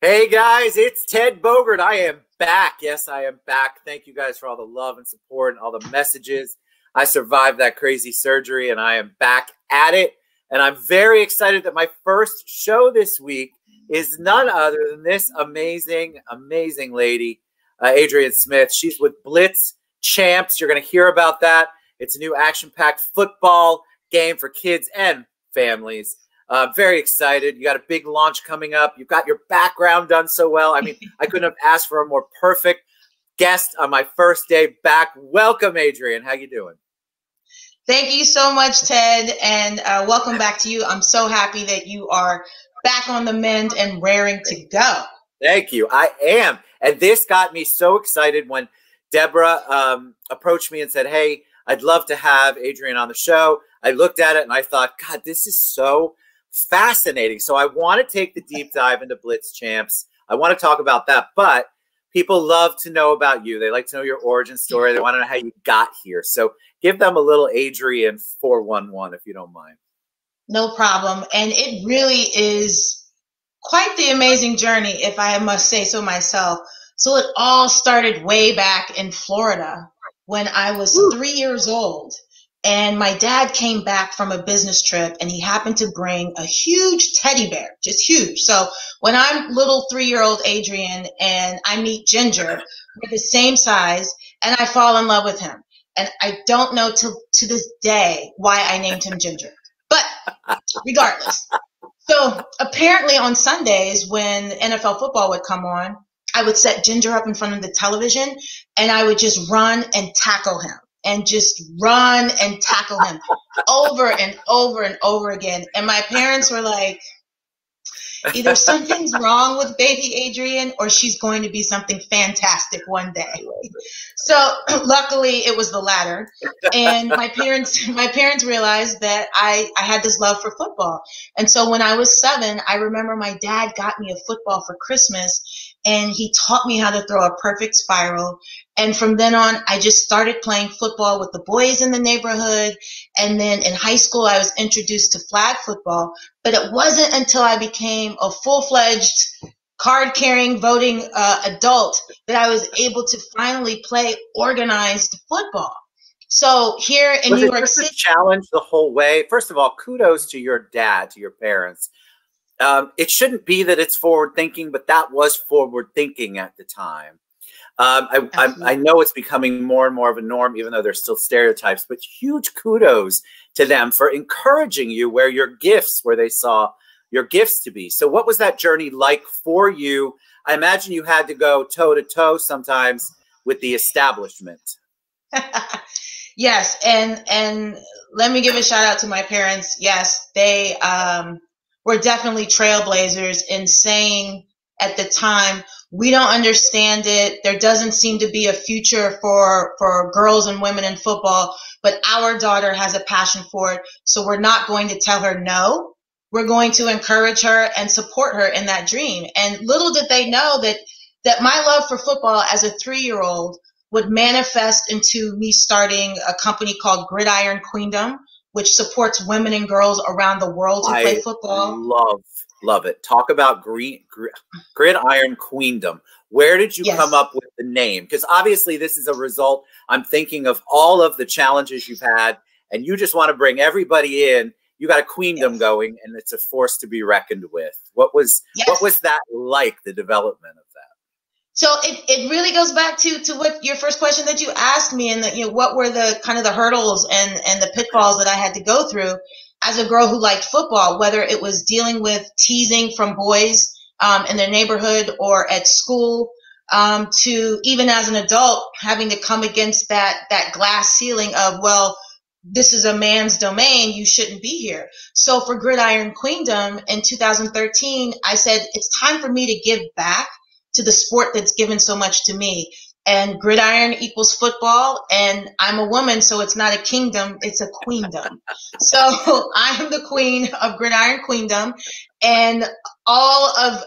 Hey guys, it's Ted Bogert. I am back. Yes, I am back. Thank you guys for all the love and support and all the messages. I survived that crazy surgery and I am back at it. And I'm very excited that my first show this week is none other than this amazing, amazing lady, Adrienne Smith. She's with Blitz Champz. You're going to hear about that. It's a new action-packed football game for kids and families. Very excited. You got a big launch coming up. You've got your background done so well. I mean, I couldn't have asked for a more perfect guest on my first day back. Welcome, Adrienne. How you doing? Thank you so much, Ted, and welcome back to you. I'm so happy that you are back on the mend and raring to go. Thank you. I am. And this got me so excited when Deborah approached me and said, hey, I'd love to have Adrienne on the show. I looked at it and I thought, God, this is so fascinating. So I want to take the deep dive into Blitz Champz. I want to talk about that, but people love to know about you. They like to know your origin story. They want to know how you got here. So give them a little Adrienne 411, if you don't mind. No problem. And it really is quite the amazing journey, if I must say so myself. So it all started way back in Florida when I was 3 years old. And my dad came back from a business trip and he happened to bring a huge teddy bear, just huge. So when I'm little 3-year-old Adrienne and I meet Ginger, we're the same size and I fall in love with him. And I don't know to this day why I named him Ginger, but regardless. So apparently on Sundays when NFL football would come on, I would set Ginger up in front of the television and I would just run and tackle him. And just run and tackle him over and over and over again. And my parents were like, either something's wrong with baby Adrienne or she's going to be something fantastic one day. So luckily it was the latter. And my parents realized that I had this love for football. And so when I was 7, I remember my dad got me a football for Christmas and he taught me how to throw a perfect spiral. And from then on, I just started playing football with the boys in the neighborhood. And then in high school, I was introduced to flag football. But it wasn't until I became a full-fledged card-carrying, voting adult that I was able to finally play organized football. So here in New York City, was it just a challenge the whole way? First of all, kudos to your dad, to your parents. It shouldn't be that it's forward thinking, but that was forward thinking at the time. I know it's becoming more and more of a norm, even though there's still stereotypes, but huge kudos to them for encouraging you where they saw your gifts to be. So what was that journey like for you? I imagine you had to go toe to toe sometimes with the establishment. Yes. And let me give a shout out to my parents. Yes, they, were definitely trailblazers in saying at the time, we don't understand it. There doesn't seem to be a future for girls and women in football, but our daughter has a passion for it. So we're not going to tell her no. We're going to encourage her and support her in that dream. And little did they know that my love for football as a 3-year-old would manifest into me starting a company called Gridiron Queendom, which supports women and girls around the world who play football. Love it. Talk about Gridiron Queendom. Where did you come up with the name? Because obviously this is a result. I'm thinking of all of the challenges you've had, and you just want to bring everybody in. You got a queendom going, and it's a force to be reckoned with. What was that like, the development of that? So it really goes back to what your first question that you asked me, and what were the kind of the hurdles and the pitfalls that I had to go through as a girl who liked football, whether it was dealing with teasing from boys in their neighborhood or at school, to even as an adult having to come against that glass ceiling of, well, this is a man's domain, you shouldn't be here. So for Gridiron Queendom in 2013, I said, it's time for me to give back to the sport that's given so much to me. And gridiron equals football, and I'm a woman, so it's not a kingdom, it's a queendom. So I am the queen of Gridiron Queendom, and all of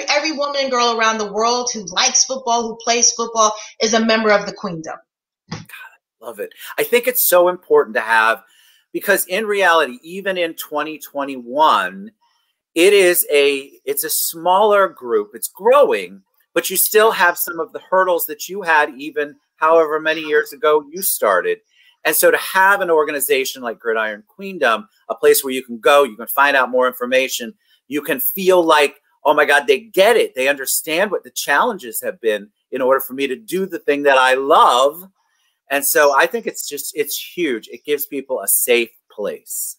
every woman and girl around the world who likes football, who plays football, is a member of the queendom. God, I love it. I think it's so important to have, because in reality, even in 2021, it's a smaller group. It's growing, but you still have some of the hurdles that you had even however many years ago you started. And so to have an organization like Gridiron Queendom, a place where you can go, you can find out more information, you can feel like, oh my God, they get it. They understand what the challenges have been in order for me to do the thing that I love. And so I think it's huge. It gives people a safe place.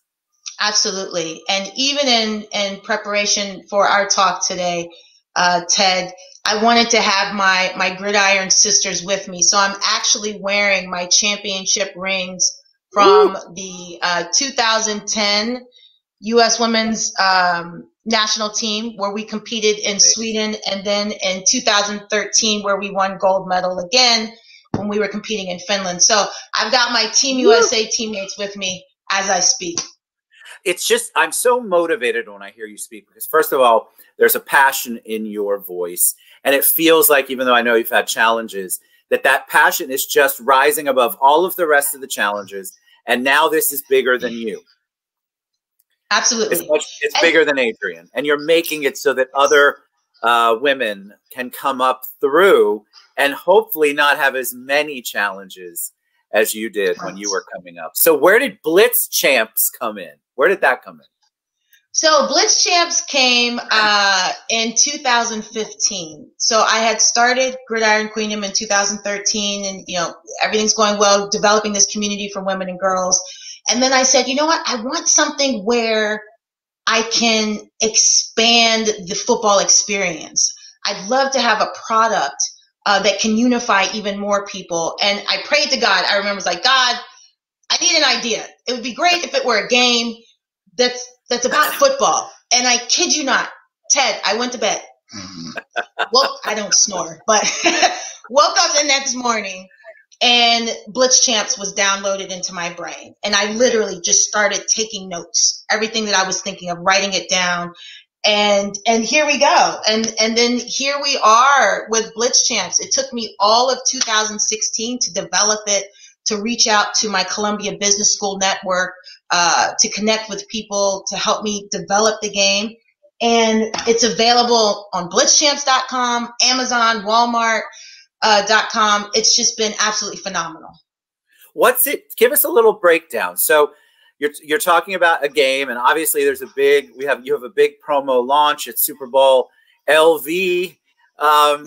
Absolutely. And even in preparation for our talk today, Ted, I wanted to have my Gridiron sisters with me. So I'm actually wearing my championship rings from the 2010 U.S. Women's national team, where we competed in Sweden, and then in 2013 where we won gold medal again when we were competing in Finland. So I've got my Team USA teammates with me as I speak. It's just, I'm so motivated when I hear you speak, because first of all, there's a passion in your voice. And it feels like, even though I know you've had challenges, that passion is just rising above all of the rest of the challenges. And now this is bigger than you. Absolutely. It's bigger than Adrienne. And you're making it so that other women can come up through and hopefully not have as many challenges as you did when you were coming up. So where did Blitz Champz come in? Where did that come in? So Blitz Champz came in 2015. So I had started Gridiron Queendom in 2013, and everything's going well, developing this community for women and girls. And then I said, you know what? I want something where I can expand the football experience. I'd love to have a product that can unify even more people. And I prayed to God. I remember I was like, God, I need an idea. It would be great if it were a game that's about football. And I kid you not, Ted, I went to bed. Well, I don't snore, but woke up the next morning and Blitz Champz was downloaded into my brain. And I literally just started taking notes, everything that I was thinking of, writing it down. And here we go. And then here we are with Blitz Champz. It took me all of 2016 to develop it, to reach out to my Columbia Business School network, to connect with people, to help me develop the game. And it's available on blitzchampz.com, Amazon, Walmart.com. It's just been absolutely phenomenal. What's it? Give us a little breakdown. So you're talking about a game, and obviously there's you have a big promo launch at Super Bowl. LV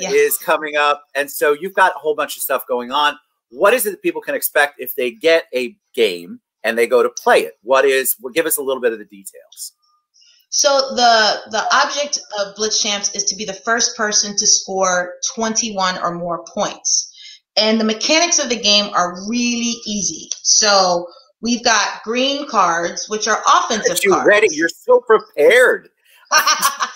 is coming up, and so you've got a whole bunch of stuff going on. What is it that people can expect if they get a game and they go to play it? Well, give us a little bit of the details. So the object of Blitz Champz is to be the first person to score 21 or more points. And the mechanics of the game are really easy. So we've got green cards, which are offensive cards. You're ready. You're so prepared. I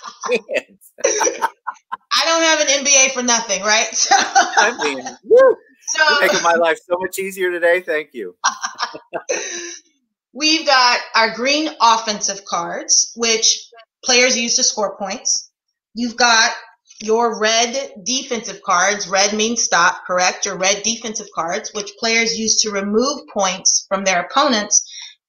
don't have an MBA for nothing, right? I mean, woo. You're making my life so much easier today. Thank you. We've got our green offensive cards, which players use to score points. You've got your red defensive cards. Red means stop, correct? Your red defensive cards, which players use to remove points from their opponents.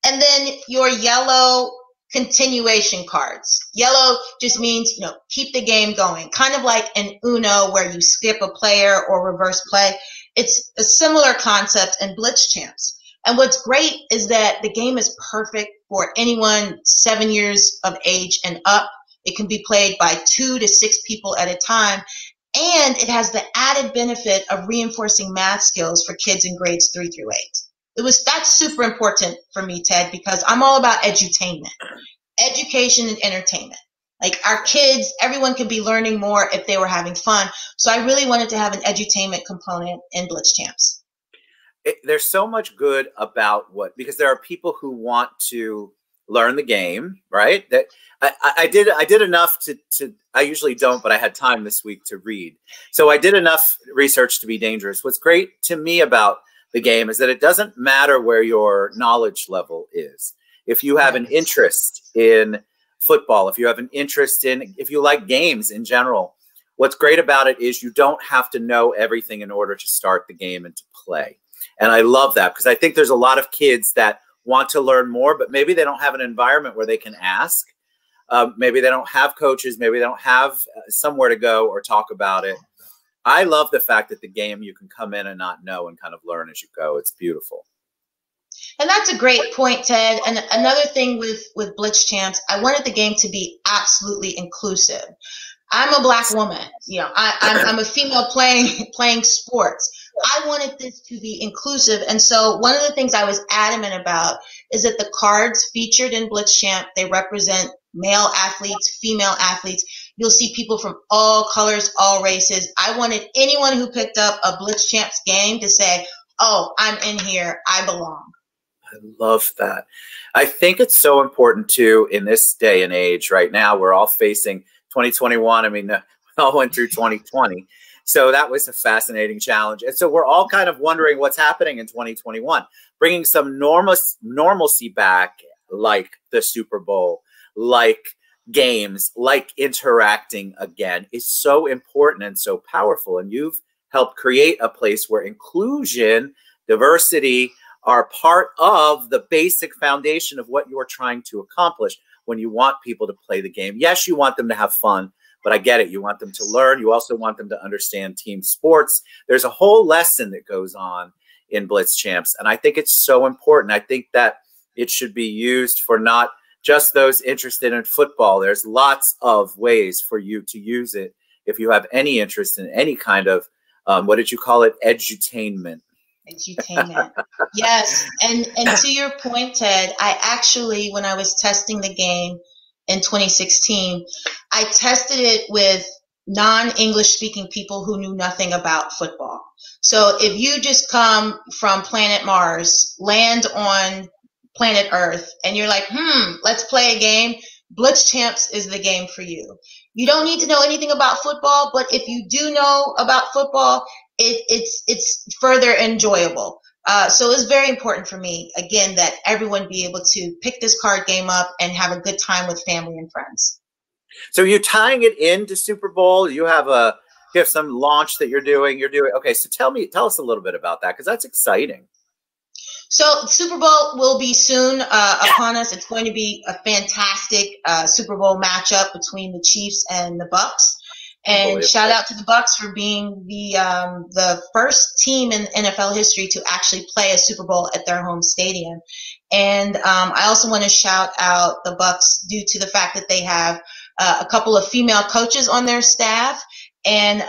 And then your yellow continuation cards. Yellow just means, keep the game going. Kind of like an Uno where you skip a player or reverse play. It's a similar concept in Blitz Champz. And what's great is that the game is perfect for anyone 7 years of age and up. It can be played by 2 to 6 people at a time. And it has the added benefit of reinforcing math skills for kids in grades 3 through 8. That's super important for me, Ted, because I'm all about edutainment, education and entertainment. Like our kids, everyone could be learning more if they were having fun. So I really wanted to have an edutainment component in Blitz Champz. There's so much good about because there are people who want to learn the game, right? That I did enough to I usually don't, but I had time this week to read. So I did enough research to be dangerous. What's great to me about the game is that it doesn't matter where your knowledge level is. If you have an interest in football, if you have an interest if you like games in general, what's great about it is you don't have to know everything in order to start the game and to play. And I love that because I think there's a lot of kids that want to learn more, but maybe they don't have an environment where they can ask. Maybe they don't have coaches. Maybe they don't have somewhere to go or talk about it. I love the fact that the game, you can come in and not know and kind of learn as you go. It's beautiful. And that's a great point, Ted. And another thing with Blitz Champz, I wanted the game to be absolutely inclusive. I'm a Black woman. You know, I'm a female playing sports. I wanted this to be inclusive. And so one of the things I was adamant about is that the cards featured in Blitz Champz, they represent male athletes, female athletes. You'll see people from all colors, all races. I wanted anyone who picked up a Blitz Champz game to say, oh, I'm in here. I belong. I love that. I think it's so important too in this day and age right now. We're all facing 2021. I mean, we all went through 2020. So that was a fascinating challenge. And so we're all kind of wondering what's happening in 2021, bringing some normalcy back, like the Super Bowl, like games, like interacting again, is so important and so powerful. And you've helped create a place where inclusion, diversity are part of the basic foundation of what you're trying to accomplish when you want people to play the game. Yes, you want them to have fun, but I get it. You want them to learn. You also want them to understand team sports. There's a whole lesson that goes on in Blitz Champz, and I think it's so important. I think that it should be used for not just those interested in football. There's lots of ways for you to use it if you have any interest in any kind of, what did you call it, edutainment? Edutainment. Yes. And to your point, Ted, I actually, when I was testing the game in 2016, I tested it with non-English speaking people who knew nothing about football. So if you just come from planet Mars, land on planet Earth, and you're like, let's play a game, Blitz Champz is the game for you. You don't need to know anything about football, but if you do know about football, it's further enjoyable. So it's very important for me, again, that everyone be able to pick this card game up and have a good time with family and friends. So you're tying it into Super Bowl. You have some launch that you're doing. Okay. So tell us a little bit about that, because that's exciting. So Super Bowl will be soon upon us. It's going to be a fantastic Super Bowl matchup between the Chiefs and the Bucks. And shout out to the Bucks for being the first team in NFL history to actually play a Super Bowl at their home stadium. And I also want to shout out the Bucks due to the fact that they have a couple of female coaches on their staff. And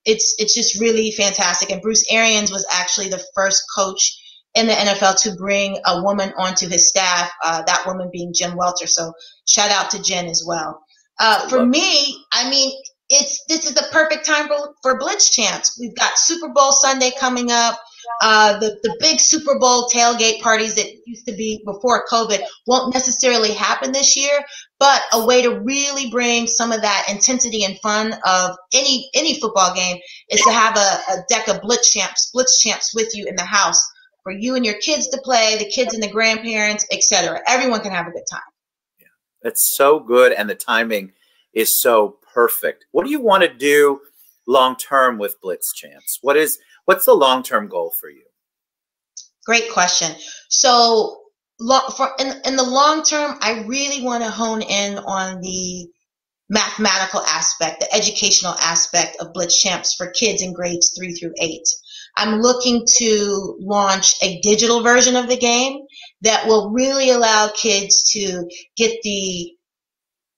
it's just really fantastic. And Bruce Arians was actually the first coach in the NFL to bring a woman onto his staff, that woman being Jen Welter. So shout out to Jen as well. For me, I mean, this is the perfect time for Blitz Champz. We've got Super Bowl Sunday coming up. The big Super Bowl tailgate parties that used to be before COVID won't necessarily happen this year, but a way to really bring some of that intensity and fun of any football game is to have a deck of Blitz Champz with you in the house for you and your kids to play, the kids and the grandparents, etc. Everyone can have a good time. Yeah, that's so good, and the timing is so perfect. What do you want to do long term with Blitz Champz? What's the long term goal for you? Great question. So in the long term, I really want to hone in on the mathematical aspect, the educational aspect of Blitz Champz for kids in grades 3 through 8. I'm looking to launch a digital version of the game that will really allow kids to get the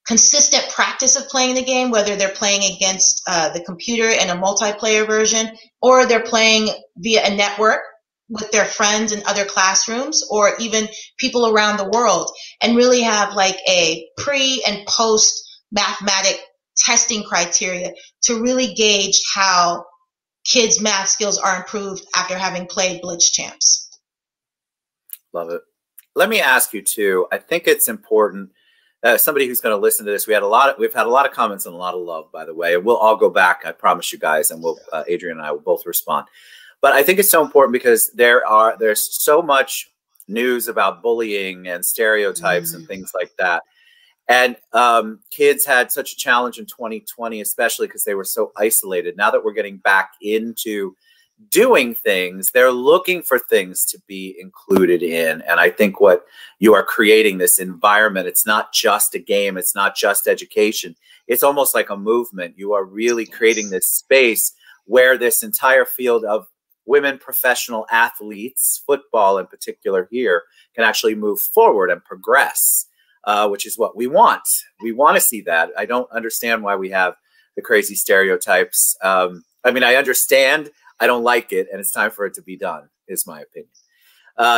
consistent practice of playing the game, whether they're playing against the computer in a multiplayer version, or they're playing via a network with their friends in other classrooms, or even people around the world, and really have like a pre and post mathematic testing criteria to really gauge how kids' math skills are improved after having played Blitz Champz. Love it. Let me ask you too. I think it's important. Somebody who's going to listen to this, we've had a lot of comments and a lot of love, by the way, and we'll all go back. I promise you guys, and Adrienne and I will both respond. But I think it's so important because there's so much news about bullying and stereotypes and things like that. And kids had such a challenge in 2020, especially because they were so isolated. Now that we're getting back into doing things, they're looking for things to be included in. And I think what you are creating, this environment, it's not just a game, it's not just education, it's almost like a movement. You are really creating this space where this entire field of women professional athletes, football in particular here, can actually move forward and progress, which is what we want. We want to see that. I don't understand why we have the crazy stereotypes. I mean, I understand, I don't like it, and it's time for it to be done, is my opinion.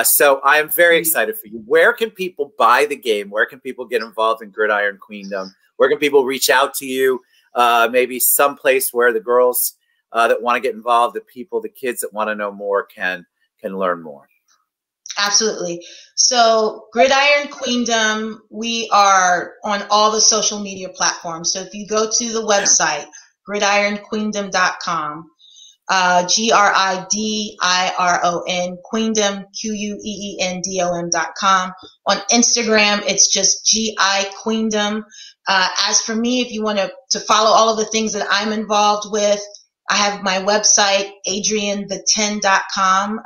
So I am very excited for you. Where can people buy the game? Where can people get involved in Gridiron Queendom? Where can people reach out to you? Maybe someplace where the girls that want to get involved, the kids that want to know more can learn more. Absolutely. So Gridiron Queendom, we are on all the social media platforms. So if you go to the website, gridironqueendom.com, Gridiron Queendom, Queendom.com. On Instagram, it's just GI Queendom. As for me, if you want to follow all of the things that I'm involved with, I have my website, adriennethen.com,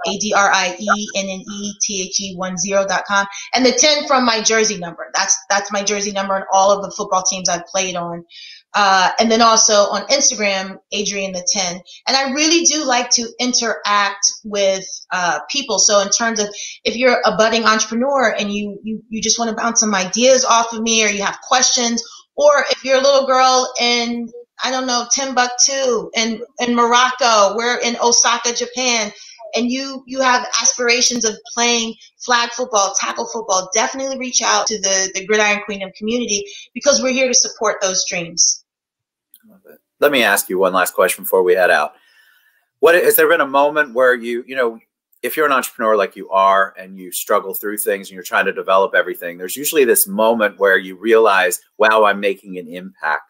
ADRIENNETHE10.com, and the 10 from my jersey number. That's my jersey number on all of the football teams I've played on. And then also on Instagram, Adrienne the 10. And I really do like to interact with people. So in terms of if you're a budding entrepreneur and you just want to bounce some ideas off of me, or you have questions, or if you're a little girl in, I don't know, Timbuktu in Morocco, we're in Osaka, Japan, and you have aspirations of playing flag football, tackle football, definitely reach out to the Gridiron Queendom community, because we're here to support those dreams. Let me ask you one last question before we head out. Has there been a moment where you know, if you're an entrepreneur like you are and you struggle through things and you're trying to develop everything, there's usually this moment where you realize, wow, I'm making an impact.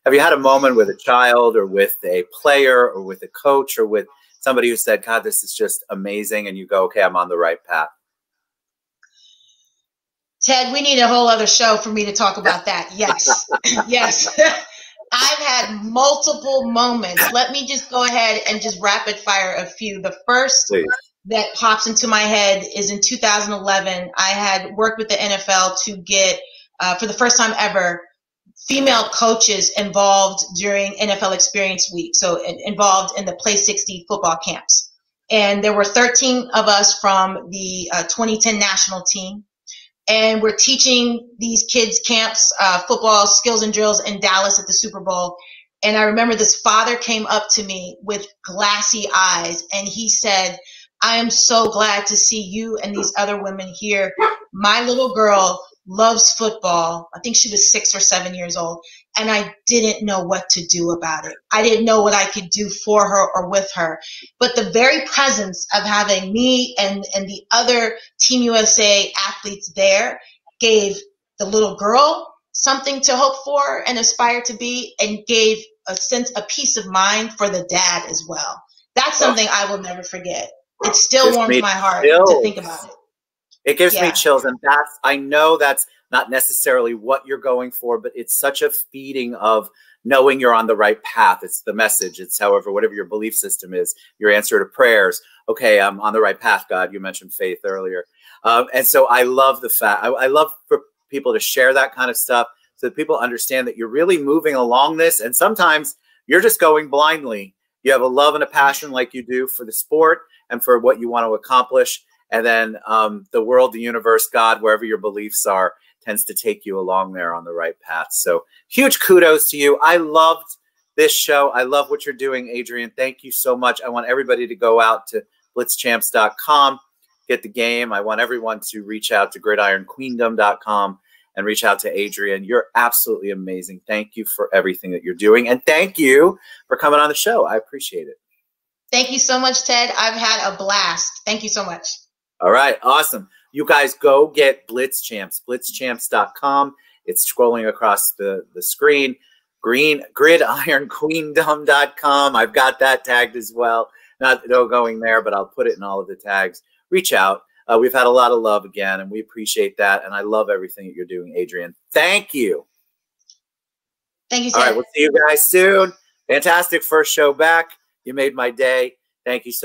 Have you had a moment with a child or with a player or with a coach or with somebody who said, God, this is just amazing, and you go, okay, I'm on the right path? Ted, we need a whole other show for me to talk about that. Yes. Yes. I've had multiple moments. Let me just go ahead and just rapid fire a few. The first that pops into my head is in 2011. I had worked with the NFL to get, for the first time ever, female coaches involved during NFL Experience Week, so involved in the Play 60 football camps. And there were 13 of us from the 2010 national team. And we're teaching these kids camps, football skills and drills in Dallas at the Super Bowl. And I remember this father came up to me with glassy eyes, and he said, I am so glad to see you and these other women here. My little girl loves football. I think she was 6 or 7 years old, and I didn't know what to do about it. I didn't know what I could do for her or with her. But the very presence of having me and the other Team USA athletes there gave the little girl something to hope for and aspire to be, and gave a peace of mind for the dad as well. That's something I will never forget. It still warms my heart to think about it. It gives me chills, and I know that's not necessarily what you're going for, but it's such a feeding of knowing you're on the right path. It's the message. It's whatever your belief system is, your answer to prayers. Okay, I'm on the right path, God. You mentioned faith earlier. And so I love the fact, I love for people to share that kind of stuff so that people understand that you're really moving along this. And sometimes you're just going blindly. You have a love and a passion like you do for the sport and for what you want to accomplish. And then the world, the universe, God, wherever your beliefs are, tends to take you along there on the right path. So huge kudos to you. I loved this show. I love what you're doing, Adrienne. Thank you so much. I want everybody to go out to blitzchampz.com, get the game. I want everyone to reach out to gridironqueendom.com and reach out to Adrienne. You're absolutely amazing. Thank you for everything that you're doing. And thank you for coming on the show. I appreciate it. Thank you so much, Ted. I've had a blast. Thank you so much. All right. Awesome. You guys go get Blitz Champz, blitzchampz.com. It's scrolling across the screen. Gridironqueendom.com. I've got that tagged as well. Not going there, but I'll put it in all of the tags. Reach out. We've had a lot of love again, and we appreciate that. And I love everything that you're doing, Adrienne. Thank you. Thank you, Ted. All right. We'll see you guys soon. Fantastic first show back. You made my day. Thank you so